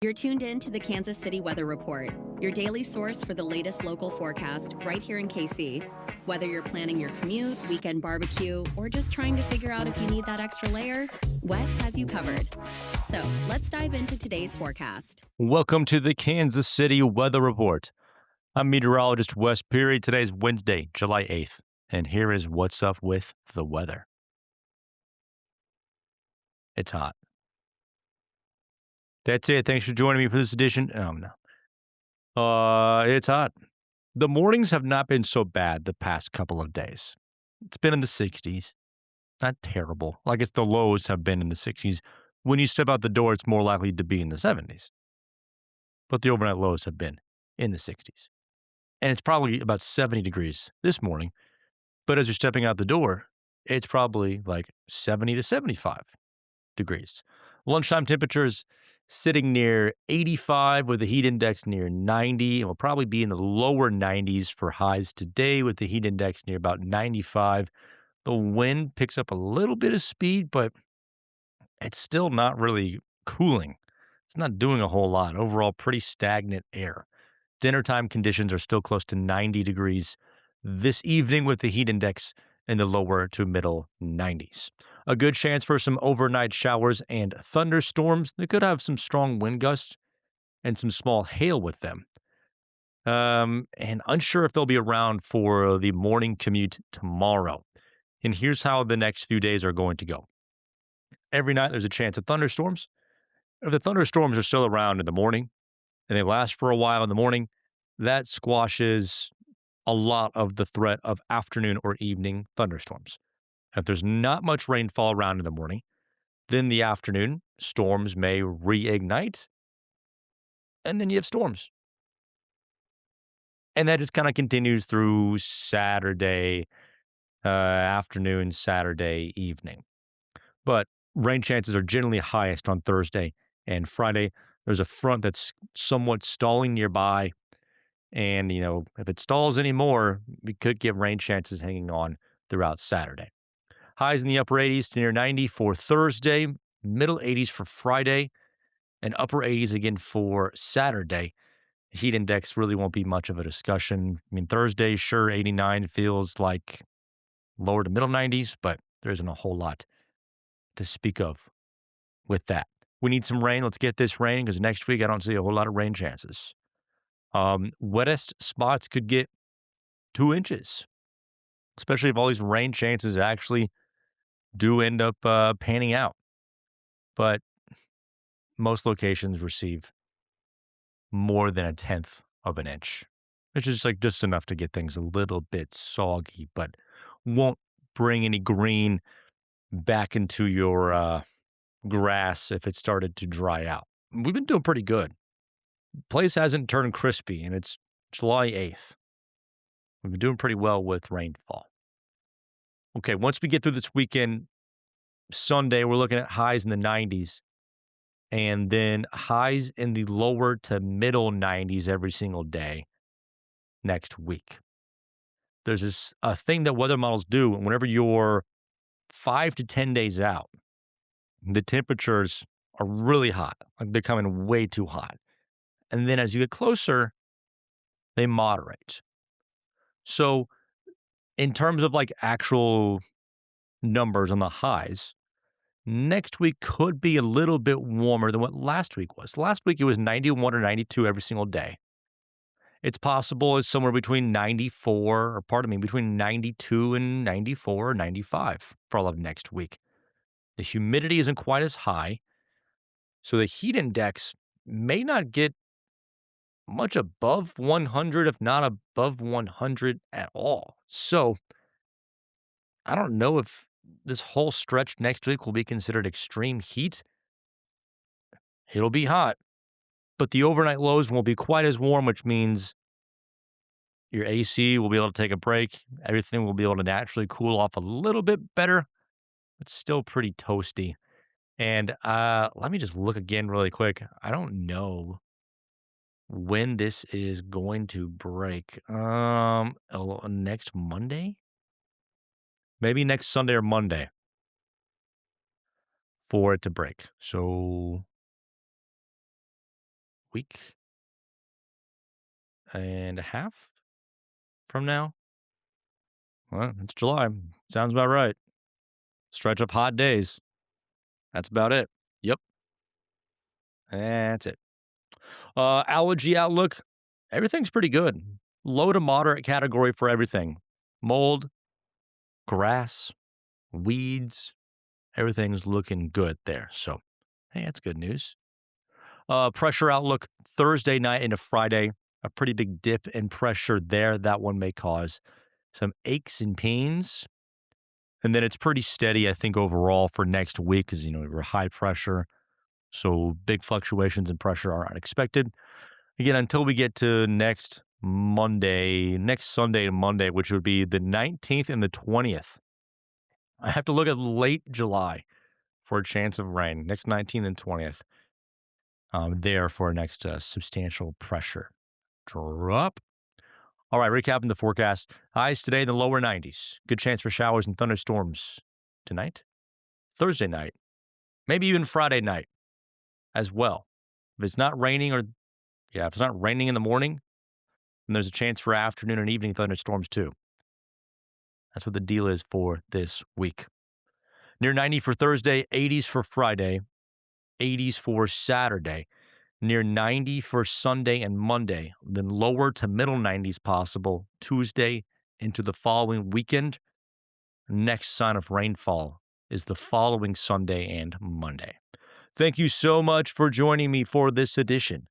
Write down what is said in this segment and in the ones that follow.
You're tuned in to the Kansas City Weather Report, your daily source for the latest local forecast right here in KC. Whether you're planning your commute, weekend barbecue, or just trying to figure out if you need that extra layer, Wes has you covered. So let's dive into today's forecast. Welcome to the Kansas City Weather Report. I'm meteorologist Wes Peary. Today's Wednesday, July 8th, and here is what's up with the weather. It's hot. That's it. Thanks for joining me for this edition. Oh, no. It's hot. The mornings have not been so bad the past couple of days. It's been in the 60s. Not terrible. Like it's the lows have been in the 60s. When you step out the door, it's more likely to be in the 70s. But the overnight lows have been in the 60s. And it's probably about 70 degrees this morning. But as you're stepping out the door, it's probably like 70 to 75 degrees. Lunchtime temperatures sitting near 85 with the heat index near 90. And we'll probably be in the lower 90s for highs today with the heat index near about 95. The wind picks up a little bit of speed, but it's still not really cooling. It's not doing a whole lot. Overall, pretty stagnant air. Dinner time conditions are still close to 90 degrees this evening with the heat index in the lower to middle 90s. A good chance for some overnight showers and thunderstorms. They could have some strong wind gusts and some small hail with them. And unsure if they'll be around for the morning commute tomorrow. And here's how the next few days are going to go. Every night there's a chance of thunderstorms. If the thunderstorms are still around in the morning and they last for a while in the morning, that squashes a lot of the threat of afternoon or evening thunderstorms. If there's not much rainfall around in the morning, then the afternoon storms may reignite, and then you have storms. And that just kind of continues through Saturday afternoon, Saturday evening. But rain chances are generally highest on Thursday and Friday. There's a front that's somewhat stalling nearby. And, if it stalls anymore, we could get rain chances hanging on throughout Saturday. Highs in the upper 80s to near 90 for Thursday, middle 80s for Friday, and upper 80s again for Saturday. Heat index really won't be much of a discussion. I mean, Thursday, sure, 89 feels like lower to middle 90s, but there isn't a whole lot to speak of with that. We need some rain. Let's get this rain because next week I don't see a whole lot of rain chances. Wettest spots could get 2 inches, especially if all these rain chances actually do end up panning out. But most locations receive more than a tenth of an inch, which is like just enough to get things a little bit soggy, but won't bring any green back into your grass if it started to dry out. We've been doing pretty good. Place hasn't turned crispy, and it's July 8th. We've been doing pretty well with rainfall. Okay, once we get through this weekend, Sunday, we're looking at highs in the 90s and then highs in the lower to middle 90s every single day next week. There's a thing that weather models do whenever you're 5 to 10 days out, the temperatures are really hot. Like they're coming way too hot. And then as you get closer, they moderate. So in terms of like actual numbers on the highs, next week could be a little bit warmer than what last week was. Last week it was 91 or 92 every single day. It's possible it's somewhere between between 92 and 94 or 95 for all of next week. The humidity isn't quite as high, so the heat index may not get much above 100, if not above 100 at all. So I don't know if this whole stretch next week will be considered extreme heat. It'll be hot, but the overnight lows won't be quite as warm, which means your AC will be able to take a break. Everything will be able to naturally cool off a little bit better, but still pretty toasty. And let me just look again really quick. I don't know when this is going to break. Next Monday? Maybe next Sunday or Monday for it to break. So week and a half from now. Well, it's July. Sounds about right. Stretch of hot days. That's about it. Yep. That's it. Allergy outlook. Everything's pretty good. Low to moderate category for everything. Mold, grass, weeds. Everything's looking good there. So, hey, that's good news. Pressure outlook Thursday night into Friday. A pretty big dip in pressure there. That one may cause some aches and pains. And then it's pretty steady, I think, overall for next week because, we're high pressure. So big fluctuations in pressure are unexpected. Again, until we get to next Sunday and Monday, which would be the 19th and the 20th. I have to look at late July for a chance of rain. Next 19th and 20th. There for our next substantial pressure drop. All right, recapping the forecast. Highs today in the lower 90s. Good chance for showers and thunderstorms tonight, Thursday night, maybe even Friday night as well. If it's not raining if it's not raining in the morning, then there's a chance for afternoon and evening thunderstorms too. That's what the deal is for this week. Near 90 for Thursday, 80s for Friday, 80s for Saturday. Near 90 for Sunday and Monday, then lower to middle 90s possible Tuesday into the following weekend. Next sign of rainfall is the following Sunday and Monday. Thank you so much for joining me for this edition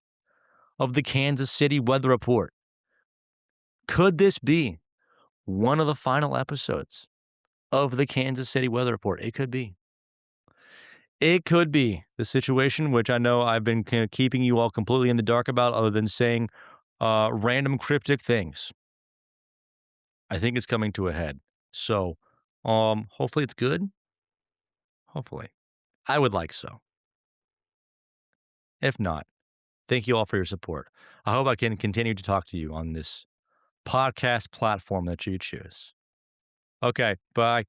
of the Kansas City Weather Report. Could this be one of the final episodes of the Kansas City Weather Report? It could be. It could be the situation, which I know I've been kind of keeping you all completely in the dark about, other than saying random cryptic things. I think it's coming to a head. So hopefully it's good. Hopefully. I would like so. If not, thank you all for your support. I hope I can continue to talk to you on this podcast platform that you choose. Okay, bye.